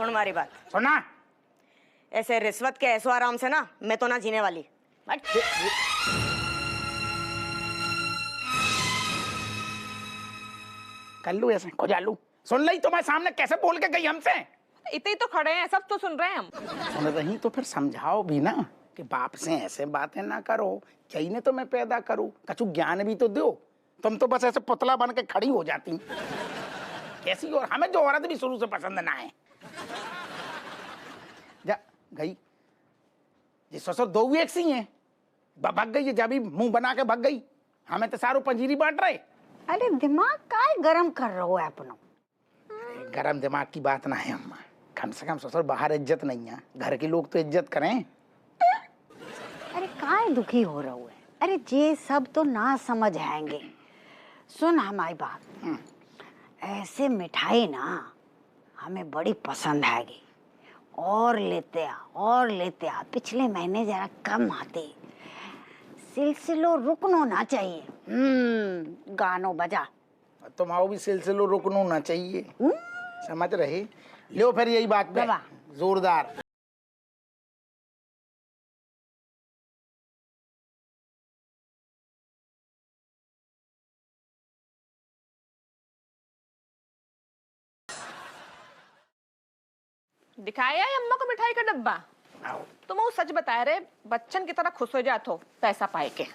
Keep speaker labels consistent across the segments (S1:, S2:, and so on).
S1: सुन हमारी बात।
S2: सुना?
S1: ऐसे रिश्वत के ऐसो आराम से ना मैं तो ना जीने वाली।
S2: कर लू ऐसे खुजा लू। सुन ली तुम्हारे सामने कैसे बोल के गई हमसे।
S3: इतने तो खड़े हैं, सब तो सुन रहे हैं हम।
S2: सुन रही तो फिर समझाओ भी ना कि बाप से ऐसे बातें ना करो। चाहिए ने तो मैं पैदा करूं, कछु ज्ञान भी तो दो। तुम तो बस ऐसे पुतला बन के खड़ी हो जाती कैसी। और हमें जो औरत भी शुरू से पसंद ना है। जा गई ये ससुर दो एक सी हैं। भाग गई जब भी मुंह बना के भाग गई। हमें तो सारू पंजीरी बांट रहे।
S4: अरे दिमाग काय गरम कर रहे हो अपनो।
S2: गरम दिमाग की बात ना है अम्मा। कम से कम ससुर बाहर इज्जत नहीं है, घर के लोग तो इज्जत करें।
S4: अरे काय दुखी हो रहे हो। अरे ये सब तो ना समझ आएंगे। सुन हमारी बात, ऐसे मिठाई ना हमें बड़ी पसंद आएगी। और लेते आ। पिछले महीने जरा कम आते। सिलसिलो रुकनो ना चाहिए। गानो बजा।
S2: तुम आओ भी सिलसिलो रुकनो ना चाहिए। समझ रहे? लो फिर यही बात पे जोरदार।
S3: दिखाया है अम्मा को मिठाई का डब्बा। तुम वो सच बता रहे, बच्चन की तरह खुश हो जात हो पैसा पाए के।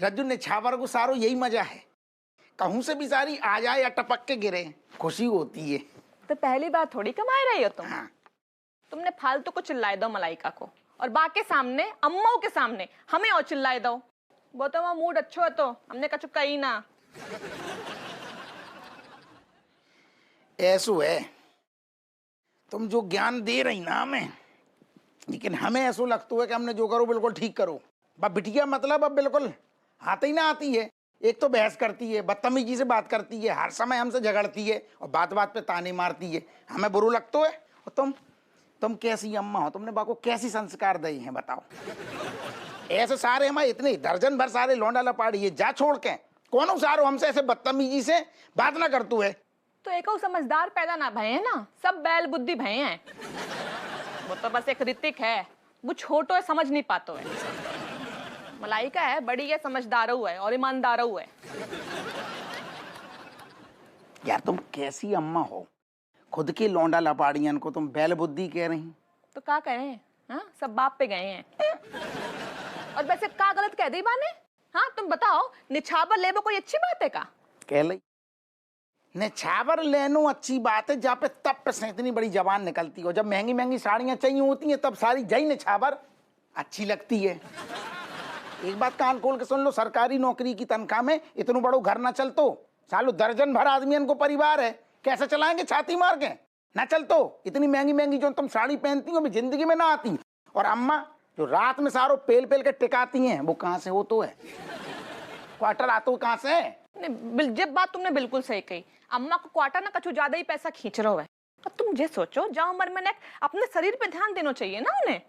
S2: रज्जू ने छावर को सारो यही मजा है। कहूं से भी सारी आ जाए या टपक के गिरे, खुशी होती है।
S3: तो पहली बार थोड़ी कमा रही हो तुम।
S2: हाँ।
S3: तुमने फालतू को चिल्लाए दो मलाइका को, और बा के सामने, अम्माओं के सामने हमें और चिल्लाए दो। वो तो वहां मूड अच्छो है तो हमने कछु कही ना।
S2: ऐसो है, तुम जो ज्ञान दे रही ना हमें, लेकिन हमें ऐसा लगता है कि हमने जो करो बिल्कुल ठीक करो। बा बिटिया मतलब अब बिल्कुल आती ही ना आती है। एक तो बहस करती है, बदतमीजी से बात करती है, हर समय हमसे झगड़ती है और बात बात पे ताने मारती है। हमें बुरा लगता है। और तुम कैसी अम्मा हो? तुमने बा को कैसी संस्कार दिए हैं बताओ। ऐसे सारे हमारे इतने दर्जन भर सारे लौंडा लपाड़ी है, जा छोड़ के कौन सारो हमसे ऐसे बदतमीजी से बात ना करतू है।
S3: तो एक समझदार पैदा ना भय है ना, सब बैल बुद्धि भय हैं। वो तो बस एक ऋतिक है, वो छोटो है, समझ नहीं पातो है। मलाइका है, बड़ी है, समझदारो है और ईमानदारो है।
S2: यार तुम कैसी अम्मा हो? खुद के लौंडा लपाड़ियन को तुम बैल बुद्धि कह रही।
S3: तो क्या करें? हाँ, सब बाप पे गए हैं। और वैसे क्या गलत कह दी बाने? हाँ तुम बताओ, निछावर लेबो कोई अच्छी बात है का?
S2: कह ली निछावर लेनो अच्छी बात है, जहाँ पे तब से इतनी बड़ी जबान निकलती हो। जब महंगी महंगी साड़ियाँ चाहिए होती हैं तब सारी जई निछावर अच्छी लगती है। एक बात कान खोल के सुन लो, सरकारी नौकरी की तनख्वाह में इतना बड़ो घर ना चलतो। सालो दर्जन भर आदमियन को परिवार है, कैसे चलाएंगे छाती मार के? ना चलतो। इतनी महंगी महंगी जो तुम साड़ी पहनती हो जिंदगी में ना आती। और अम्मा जो रात में सारो पेल पेल के टिकाती हैं, वो कहाँ से हो तो है? क्वार्टर आतो कहाँ से?
S3: जब बात तुमने बिल्कुल सही कही। अम्मा को क्वार्टर ना कछु ज्यादा ही पैसा खींच रहा है। और तुम ये सोचो, जाओ उम्र में अपने शरीर पे ध्यान देना चाहिए ना उन्हें।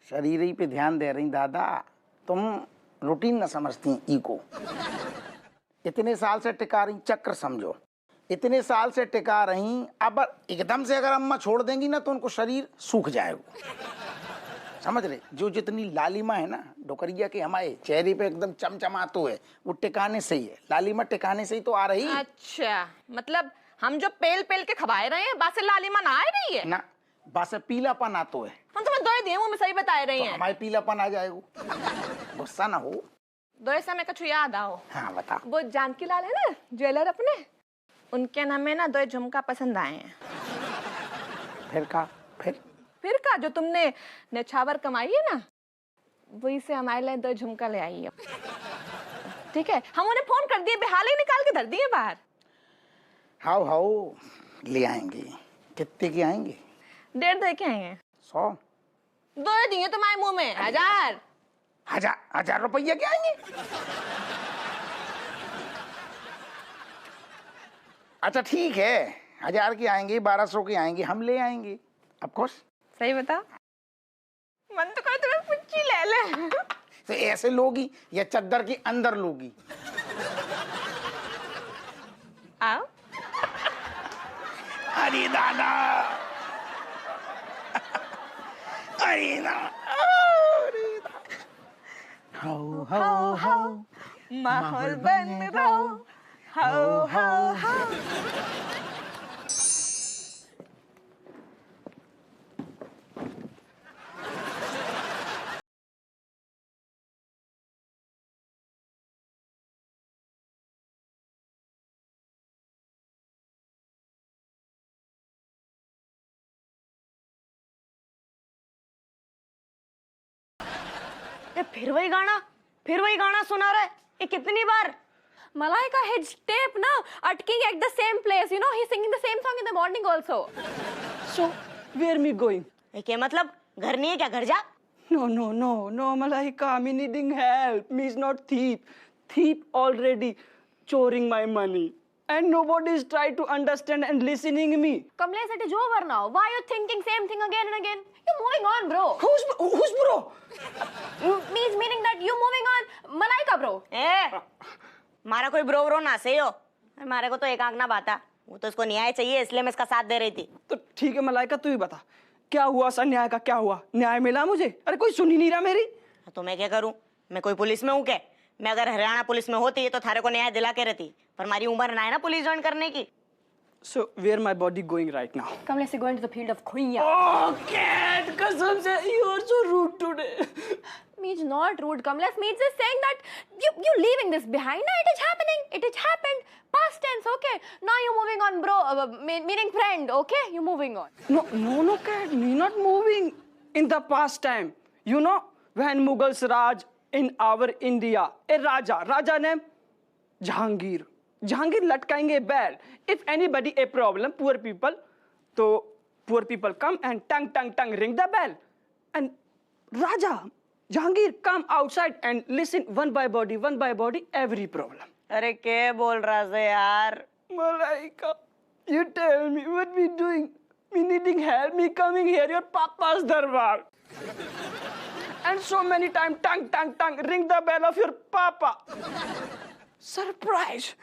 S2: शरीर ही पे ध्यान दे रही दादा, तुम रूटीन न समझती इको। इतने साल से टिका रही, चक्र समझो, इतने साल से टिका रही। अब एकदम से अगर अम्मा छोड़ देंगी ना तो उनको शरीर सूख जाएगा। समझ रहे? जो जितनी लालिमा है ना डोकरिया के हमारे चेहरे पे एकदम चमचमातो है, वो टिकाने से ही है। लालिमा टिकाने से ही तो आ रही।
S3: अच्छा, मतलब हम जो पेल पेल के खवाए रहे हैं, बासे लालिमा ना आ रही है
S2: ना, बासे पीलापन आतो है।
S3: हम तुम्हें दो दिए, वो मैं सही बता रही हैं।
S2: हमारे पीलापन आ जाएगा। गुस्सा ना हो।
S3: दो समय कछु याद आओ।
S2: हाँ बता।
S3: वो जानकी लाल है ना ज्वेलर अपने, उनके नाम में ना दो झुमका पसंद आए हैं। फिर का जो तुमने निछावर कमाई है ना, वही से हमारे लिए दो झुमका ले आई है। ठीक है, हम उन्हें फोन कर दिए, बेहाल ही निकाल के धर दिए बाहर।
S2: हाउ ले आएंगे। कितने के आएंगे?
S3: 1.5 दे के आएंगे।
S2: 100
S3: दो दिए तुम्हारे मुंह में।
S2: 1000 रुपया के आएंगे। अच्छा ठीक है, 1000 के आएंगे, 1200 के आएंगे, हम ले आएंगे। Of course.
S3: सही बता, मन तो करे तुम्हें पुच्ची ले ले।
S2: तो ऐसे लोगी या चद्दर के अंदर लोगी?
S3: आओ।
S2: अरे दादा। रीना हो हो हो
S3: माहौल बन रहो हो हो।
S1: ये फिर वही गाना सुना रहा है। ये कितनी बार?
S3: Malaika, his tape na atking at the same place. You know, he's singing the same song in the morning also.
S5: So, where me going?
S1: ये क्या मतलब? घर नहीं है क्या? घर जा।
S5: No, Malaika, me needing help. Me is not thief. Thief already choring my money. And nobody is trying to understand and listening me.
S3: Kamlesh, it is over now. Why are you thinking same thing again and again? You're moving on, bro.
S5: Who's bro?
S3: Means meaning that you moving on. Malaika, bro.
S1: ए, मारा कोई bro ना से हो। हमारे को तो एक आंख ना बाता। वो तो इसको न्याय चाहिए, इसलिए मैं इसका साथ दे रही थी।
S5: तो ठीक है मलाइका, तू ही बता क्या हुआ सर? न्याय का क्या हुआ? न्याय मिला मुझे? अरे कोई सुन ही नहीं रहा मेरी।
S1: तो मैं क्या करूं? मैं कोई पुलिस में हूं क्या? मैं अगर हरियाणा पुलिस में होती तो थारे को न्याय दिला के रहती, पर हमारी उम्र ना है ना पुलिस ज्वाइन करने की।
S5: So where my body going right now?
S3: Kamlesh is going to the field of Khuya.
S5: Oh, cat! कसम से you are so rude today.
S3: Means not rude, Kamlesh. Means is saying that you leaving this behind. No, it is happening. It is happened. Past tense, okay. Now you're moving on, bro. Meaning friend, okay? You're moving on.
S5: No, cat. Me not moving in the past time. You know when Mughals Raj in our India, a Raja name Jahangir. Jahangir लटकाएंगे बैल. If anybody a problem, poor people, तो poor people come and tang ring the bell. And Raja, Jahangir come outside and listen one by body every problem.
S1: अरे क्या बोल रहा है यार?
S5: Malaika, you tell me what we doing? Me needing help, me coming here, your papa's darbar. And so many times, tang, ring the bell of your papa. Surprise!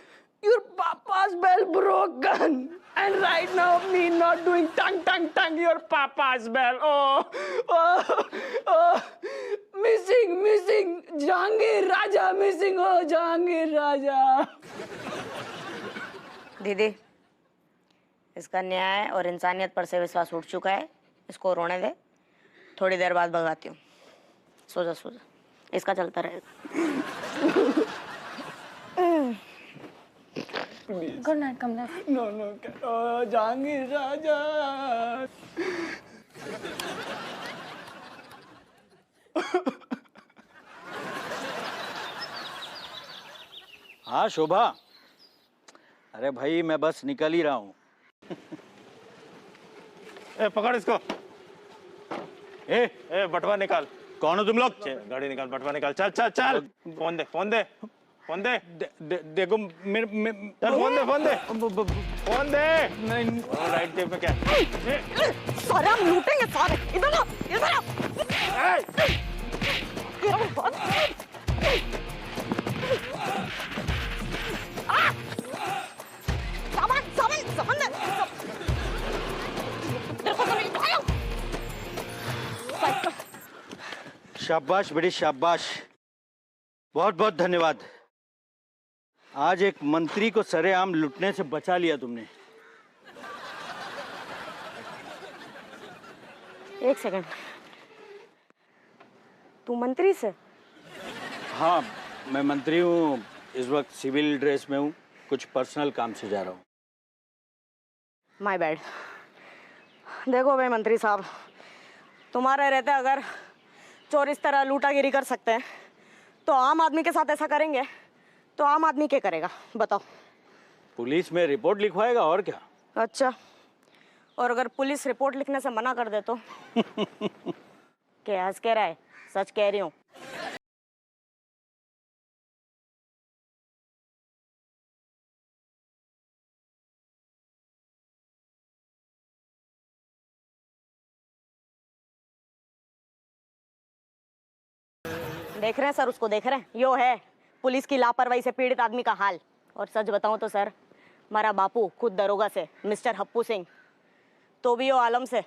S5: Your papa's bell broken. And right now, me not doing tang, your papa's bell. Oh, missing. Jahangir Raja missing. Oh, Jahangir Raja.
S1: दीदी, इसका न्याय और इंसानियत पर से विश्वास उठ चुका है। इसको रोने दे, थोड़ी देर बाद भगाती हूँ। सो जा, इसका चलता रहेगा।
S3: Good night, Kamlesh.
S5: No, oh, Jahangir Raja.
S6: हाँ शोभा, अरे भाई मैं बस निकल ही रहा हूँ।
S7: ए पकड़ इसको। ए बटवा निकाल। कौन हो तुम लोग? गाड़ी निकाल, बटवा निकाल। चल। फोन दे।
S6: देखो मेरे
S7: चल फोन दे। राइट टेप में क्या?
S1: सारे हम लूटेंगे सारे। इधर आओ। सामान दे।
S6: शाबाश बेटी शाबाश, बहुत धन्यवाद। आज एक मंत्री को सरेआम लुटने से बचा लिया तुमने।
S1: एक सेकंड, तू मंत्री से?
S6: हाँ मैं मंत्री हूँ, इस वक्त सिविल ड्रेस में हूँ, कुछ पर्सनल काम से जा रहा हूँ।
S1: My bad. देखो भाई मंत्री साहब, तुम्हारे रहते अगर चोर इस तरह लूटागिरी कर सकते हैं तो आम आदमी के साथ ऐसा करेंगे तो आम आदमी क्या करेगा बताओ?
S6: पुलिस में रिपोर्ट लिखवाएगा और क्या।
S1: अच्छा, और अगर पुलिस रिपोर्ट लिखने से मना कर दे तो? क्या हंस कह रहा है? सच कह रही हूँ। देख रहे हैं सर, उसको देख रहे हैं। यो है पुलिस की लापरवाही से पीड़ित आदमी का हाल। और सच बताऊं तो सर, हमारा बापू खुद दरोगा से, मिस्टर हप्पू सिंह, तो भी यो आलम से।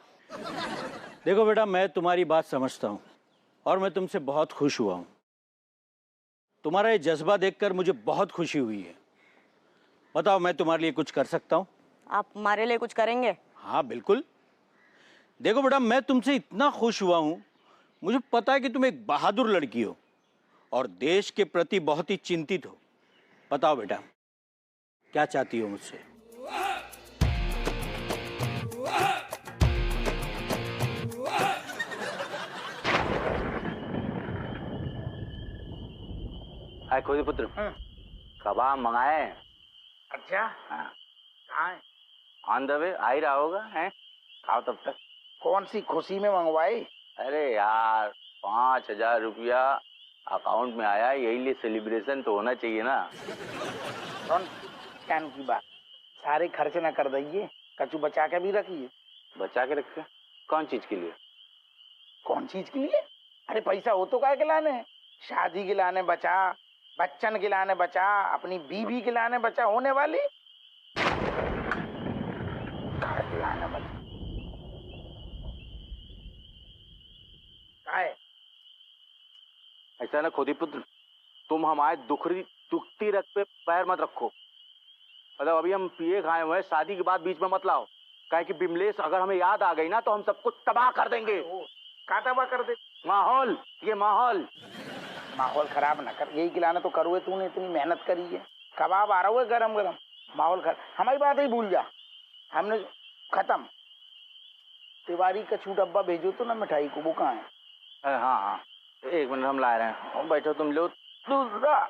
S6: देखो बेटा, मैं तुम्हारी बात समझता हूँ और मैं तुमसे बहुत खुश हुआ हूँ। तुम्हारा ये जज्बा देखकर मुझे बहुत खुशी हुई है। बताओ, मैं तुम्हारे लिए कुछ कर सकता हूँ?
S1: आप हमारे लिए कुछ करेंगे?
S6: हाँ बिल्कुल। देखो बेटा, मैं तुमसे इतना खुश हुआ हूँ, मुझे पता है कि तुम एक बहादुर लड़की हो और देश के प्रति बहुत ही चिंतित हो। बताओ बेटा, क्या चाहती हो मुझसे?
S8: हाय खोजी पुत्र, कबाब मंगाए।
S2: अच्छा, कहाँ है?
S8: ऑन द वे, आ ही रहा होगा। हैं, खाओ तब तक।
S2: कौन सी खुशी में मंगवाई?
S8: अरे यार, 5,000 रुपया अकाउंट में आया, यही लिए सेलिब्रेशन तो होना चाहिए ना।
S2: कौन कैन की बात, सारे खर्च न कर दइए, कचू बचा के भी रखिए।
S8: बचा के रखे? कौन चीज के लिए?
S2: कौन चीज के लिए? अरे पैसा हो तो काय के लाने हैं? शादी के लाने बचा, बच्चन के लाने बचा, अपनी बीवी के लाने बचा, होने वाली काय के लाने बचा। काय?
S8: ऐसा ना खोदी पुत्र, तुम हमारे दुखती रख पे पैर मत रखो। मतलब अभी हम पिए खाए हुए हैं, शादी के बाद बीच में मत लाओ। काहे कि बिमलेश अगर हमें याद आ गई ना तो हम सब कुछ तबाह कर देंगे।
S2: का तबाह कर दे?
S8: माहौल, ये माहौल
S2: खराब ना कर, यही खिलाना तो करो। तूने इतनी मेहनत करी है, कबाब आ रहा है गरम गरम, माहौल खराब। हमारी बात ही भूल जा, हमने खत्म। तिवारी का छू डब्बा भेजो तो ना मिठाई को, वो कहाँ है?
S8: हाँ हाँ, 1 मिनट हम ला रहे हैं। और बैठो तुम लोग।
S2: दूसरा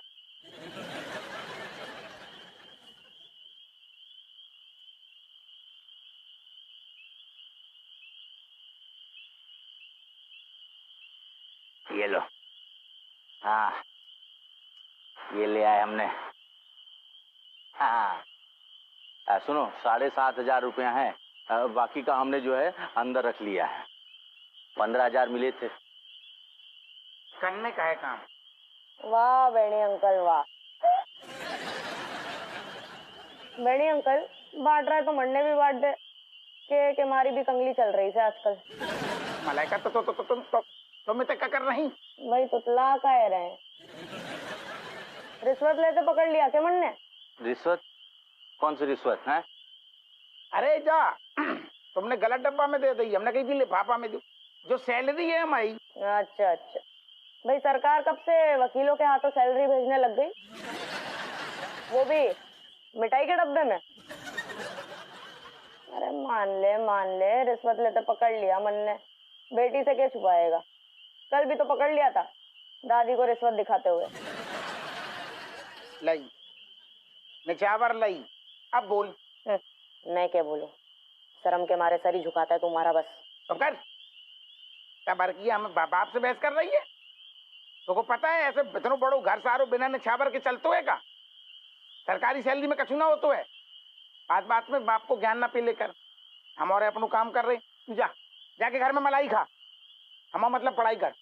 S8: ये लो। हाँ, ये ले आए हमने। हाँ, सुनो, 7,500 रुपया है, बाकी का हमने जो है अंदर रख लिया है। 15,000 मिले थे।
S2: करने का है काम।
S1: वाह बेणी अंकल वाह। बेणी अंकल, बांट रहा है तो मंडे भी बांट दे, के मारी भी कंगली चल रही है आजकल।
S2: मलाइका तुम क्या कर रही?
S1: भाई तुतला कह रहे हैं, रिश्वत लेते पकड़ लिया क्या मन ने?
S8: रिश्वत? कौन सी रिश्वत है?
S2: अरे जा, तुमने गलत डब्बा में दे दी, हमने कही थी लिफाफा में दो, जो सैलरी है हमारी।
S1: अच्छा अच्छा, भाई सरकार कब से वकीलों के हाथों सैलरी भेजने लग गई, वो भी मिठाई के डब्बे में? अरे मान ले, रिश्वत लेते पकड़ लिया मन ने, बेटी से क्या छुपाएगा? कल भी तो पकड़ लिया था दादी को रिश्वत दिखाते हुए।
S2: लई निचावर लई, अब बोल।
S1: मैं क्या बोलूं, शर्म के मारे सर ही झुकाता है तुम्हारा बस।
S2: तो कर, तब की हमें बाप से बहस कर रही है? तो को पता है ऐसे इतनो बड़ो घर सारो बिना निछावर के चलतो है का? सरकारी सैलरी में कछु ना हो तो है। बात में बाप को ज्ञान ना पे लेकर हम और अपनो काम कर रहे। तू जा, जाके घर में मलाई खा, हम मतलब पढ़ाई कर।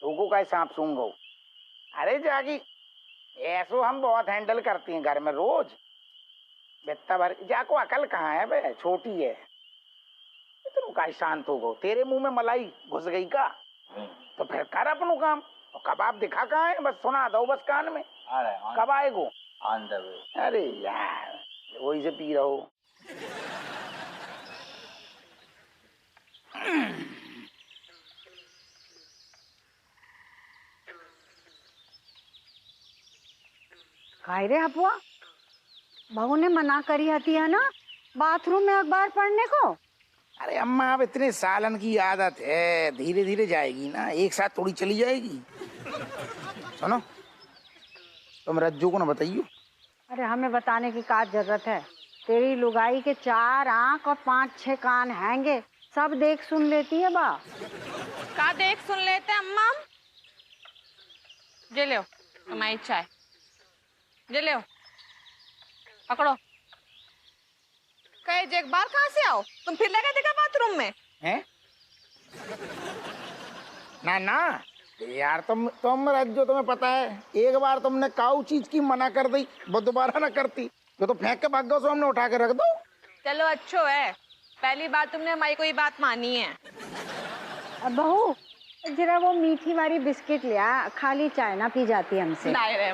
S2: लोगों का सांप सूंघो। अरे जागी, ऐसो हम बहुत हैंडल करती हैं घर में रोज। बेत्ता भर जाको अकल कहाँ है बे, छोटी है। इतना का शांत हो गो, तेरे मुंह में मलाई घुस गई का? तो फिर कर अपनो काम। और कबाब दिखा कहाँ है, बस सुना दो बस कान में। कब आएगो?
S8: On the way.
S2: अरे यार, वही से पी रहो।
S4: काय रे हपुआ, बहू ने मना करी हती है ना बाथरूम में अखबार पढ़ने को?
S2: अरे अम्मा, अब इतने सालन की आदत है, धीरे धीरे जाएगी ना, एक साथ थोड़ी चली जाएगी। सुनो, तुम रज्जू को ना बताइयो।
S4: अरे हमें बताने की क्या जरूरत है, तेरी लुगाई के 4 आंख और 5-6 कान हैंगे, सब देख सुन लेती है बा।
S3: का देख सुन लेते अम्मा? जे लो हमारी चाय, जे लो पकड़ो। कहे जे एक बार कहाँ से आओ तुम, फिर लगा देगा बाथरूम में?
S2: हैं? ना यार तुम रज्जो, तुम्हें पता है एक बार तुमने काऊ चीज की मना कर दी, वो दोबारा ना करती तो फेंक के भाग गो, सो हमने उठा के रख दो।
S3: चलो अच्छो है, पहली बार तुमने हमारी कोई बात मानी है।
S4: अब बहू जरा वो मीठी वाली बिस्किट लिया, खाली चाय ना पी जाती हमसे।
S3: नहीं रे,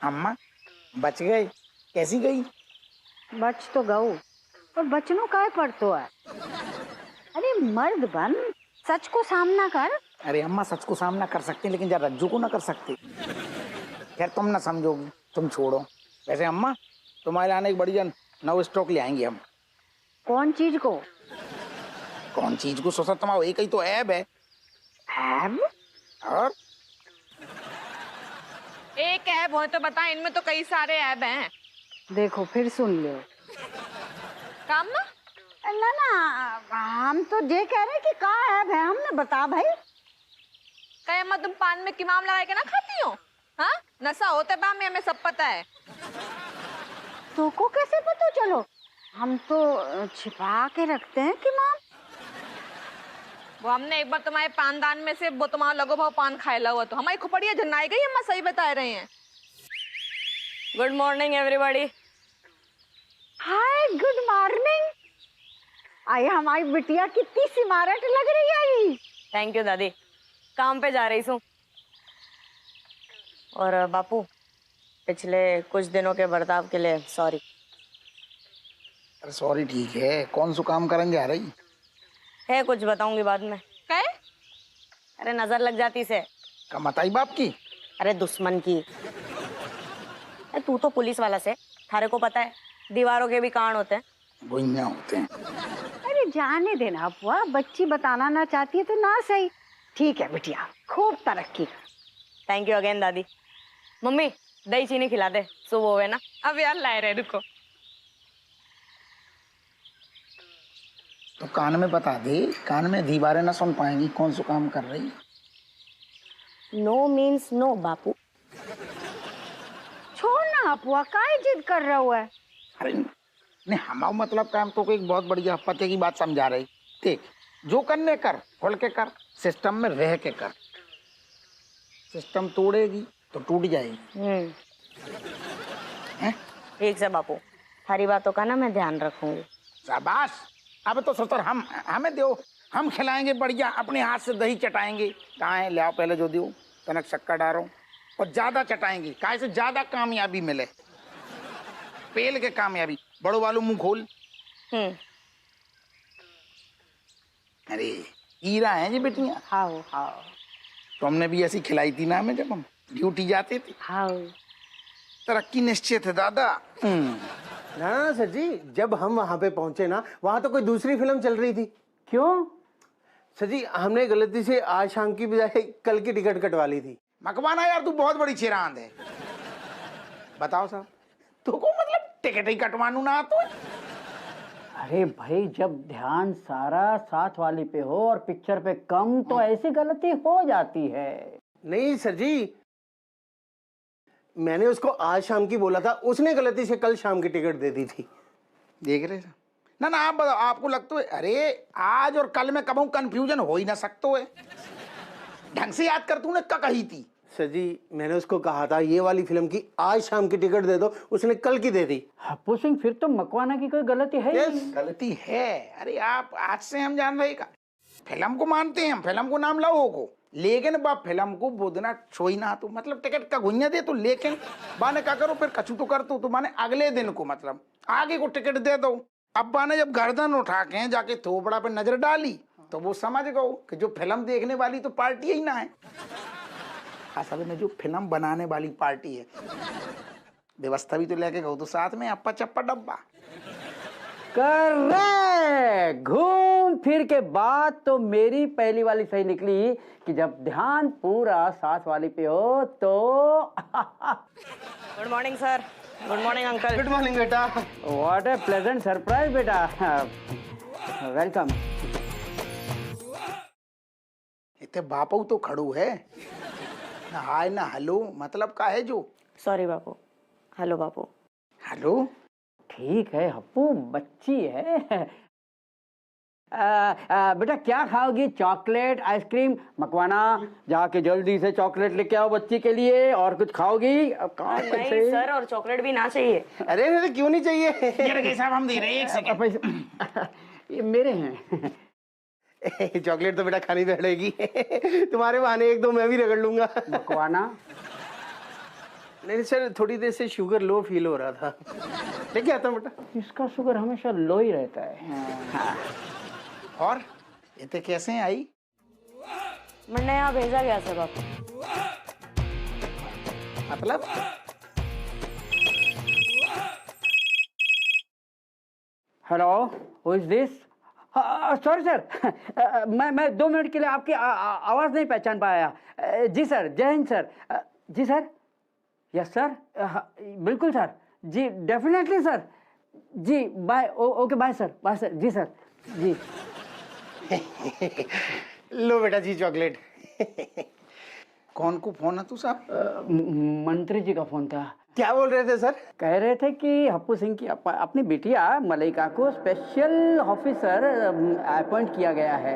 S2: अम्मा बच गए, कैसी गई?
S4: बच तो गऊ, और बचनों का पड़तो है। अरे मर्द बन, सच को सामना कर।
S2: अरे अम्मा सच को सामना कर सकते हैं, लेकिन जरा रज्जू को ना कर सकते। खैर तुम ना समझोगी, तुम छोड़ो। वैसे अम्मा तुम्हारे लाने एक बढ़िया नव स्टॉक ले आएंगे हम।
S4: कौन चीज को?
S2: कौन चीज को? सोचा तुम्हारा एक ही तो ऐब है।
S4: ऐब?
S2: और
S3: एक ऐब हो तो बता, इनमें तो कई सारे ऐब हैं।
S4: देखो फिर सुन लो।
S3: काम ना
S4: ना हम तो ये कह रहे कि का ऐब है, हमने बता भाई।
S3: कहे अम्मा तुम पान में किमाम लगा के ना खाती हो? हाँ, नशा होते बा में, हमें सब पता है।
S4: तो को कैसे पता? चलो हम तो छिपा के रखते हैं कि माम।
S3: वो हमने एक बार तुम्हारे पानदान में से वो तुम्हारा लगो भाव पान खाएला हुआ, तो हमारी खुपड़िया झन्नाई गई। अम्मा सही बता रहे हैं।
S1: Good morning everybody.
S4: Hi good morning. आई हमारी बिटिया कितनी स्मार्ट लग रही है।
S1: थैंक यू दादी, काम पे जा रही हूँ। और बापू पिछले कुछ दिनों के बर्ताव के लिए सॉरी।
S2: अरे सॉरी ठीक है, कौन सा काम करेंगे आ रही
S1: है, कुछ बताऊंगी बाद में।
S3: कहे
S1: अरे नजर लग जाती से।
S2: कमाताई बाप की।
S1: अरे दुश्मन की। अरे तू तो पुलिस वाला से, थारे को पता है दीवारों के भी कांड होते हैं।
S2: बुइयां होते हैं।
S4: अरे जाने देना अपुआ, बच्ची बताना ना चाहती है तो ना सही। ठीक है बिटिया, खूब तरक्की कर।
S1: थैंक यू अगेन दादी। मम्मी दही चीनी खिला दे, सुबह होवे ना।
S3: अब यार लाए रहे, रुको।
S2: तो कान में बता दे, कान में दीवारें ना सुन पाएंगी कौन सा काम कर रही।
S1: नो मीन्स नो बापू।
S4: छोड़ ना अपुआ, काहे जिद कर रहा हुआ है?
S2: अरे नहीं, हमारा मतलब काम तो एक बहुत बढ़िया पते की बात समझा रही। देख जो करने कर, खोल के कर, सिस्टम में रह के कर। सिस्टम तोड़ेगी तो टूट जाएगी। हैं?
S1: ठीक से बापू, थारी बातों का ना मैं ध्यान रखूंगी।
S2: शाबाश। अब तो सतर हमें दो, हम खिलाएंगे बढ़िया, अपने हाथ से दही चटाएंगे। कहाँ है, ले आओ पहले जो दियो, तनक शक्कर डालो और ज्यादा चटाएंगे, काहे से ज्यादा कामयाबी मिले। पेल के कामयाबी, बड़ो वालों मुंह खोल। अरे हीरा है जी बेटियां।
S4: हाओ हाओ
S2: तो हमने भी ऐसी खिलाई थी ना हमें, जब हम ड्यूटी जाते थे।
S4: हाओ।
S2: तरक्की निश्चित है दादा।
S9: ना ना सर जी, जब हम वहां पे पहुंचे ना, वहां तो कोई दूसरी फिल्म चल रही थी।
S4: क्यों?
S9: सर जी हमने गलती से आज शाम की बजाय कल की टिकट कटवा ली थी।
S2: मकवाना यार, तू बहुत बड़ी चिरांद है। बताओ साहब, तुमको मतलब टिकट ही कटवानू ना तो?
S10: अरे भाई, जब ध्यान सारा साथ वाली पे हो और पिक्चर पे कम, तो ऐसी गलती हो जाती है।
S9: नहीं सर जी, मैंने उसको आज शाम की बोला था, उसने गलती से कल शाम की टिकट दे दी थी।
S2: देख रहे ना ना, आप बताओ, आपको लगता है अरे आज और कल में कब कंफ्यूजन हो ही ना सकता है? ढंग से याद कर, तूने क्या कही थी?
S9: सर जी मैंने उसको कहा था ये वाली फिल्म की आज शाम की टिकट दे दो, उसने कल की दे दी।
S10: हप्पू सिंह, फिर तो मकवाना की कोई गलती है ही नहीं।
S2: गलती है? अरे आप आज से हम जान रहे का, फिल्म को मानते हैं हम, फिल्म को नाम लाओ को, लेकिन बा फिल्म को बोदना छोई ना, तो मतलब टिकट का घुइया दे तो, लेकिन बाने क्या करो फिर कछु तो कर तो माने अगले दिन को मतलब आगे को टिकट दे दो। अब बाने जब गर्दन उठा के जाके थोपड़ा पे नजर डाली तो वो समझ गओ कि जो फिल्म देखने वाली तो पार्टी ही ना है, असल में जो फिल्म बनाने वाली पार्टी है। व्यवस्था भी तो लेके गओ तो साथ में अप्पा चप्पा डब्बा।
S10: करेक्ट। घूम फिर के बात तो मेरी पहली वाली सही निकली कि जब ध्यान पूरा साथ वाली पे हो तो।
S1: Good morning sir. Good morning uncle.
S9: Good morning बेटा।
S10: व्हाट ए प्लेजेंट सरप्राइज बेटा। वेलकम।
S2: इतने बापू तो खड़ू है ना, हाय ना हेलो, मतलब का है जो?
S1: सॉरी बापू। हेलो बापू।
S2: हेलो
S10: ठीक है हप्पू, बच्ची है, बेटा क्या खाओगी? Chocolate, ice cream, Makwana? जाके जल्दी से चॉकलेट लेके आओ बच्ची के लिए। और कुछ खाओगी? अब कहाँ
S1: नहीं सर, और चॉकलेट भी ना चाहिए।
S9: अरे अरे क्यों नहीं चाहिए?
S2: ये साहब हम दे रहे हैं, एक सेकंड।
S10: ये मेरे हैं।
S9: चॉकलेट तो बेटा खानी पड़ेगी। तुम्हारे बहाने एक दो मैं भी रगड़ लूंगा।
S10: मकवाना?
S9: नहीं सर, थोड़ी देर से शुगर लो फील हो रहा था। लेके आता हूँ बेटा।
S10: इसका शुगर हमेशा लो ही रहता है। हाँ।
S2: और इतने कैसे आई?
S1: मैंने यहाँ भेजा गया सब आपको।
S2: मतलब
S10: hello, who is this? Sorry sir, मैं 2 मिनट के लिए आपकी आवाज़ नहीं पहचान पाया। जी सर, जय हिंद सर। जी सर, यस सर, बिल्कुल सर, जी डेफिनेटली सर, जी बाय, ओके बाय सर, जी सर, जी।
S9: लो बेटा जी चॉकलेट।
S2: कौन को फोन है तू साहब?
S10: मंत्री जी का फोन था।
S9: क्या बोल रहे थे सर?
S10: कह रहे थे कि हप्पू सिंह की अपनी बिटिया मलाइका को स्पेशल ऑफिसर अपॉइंट किया गया है।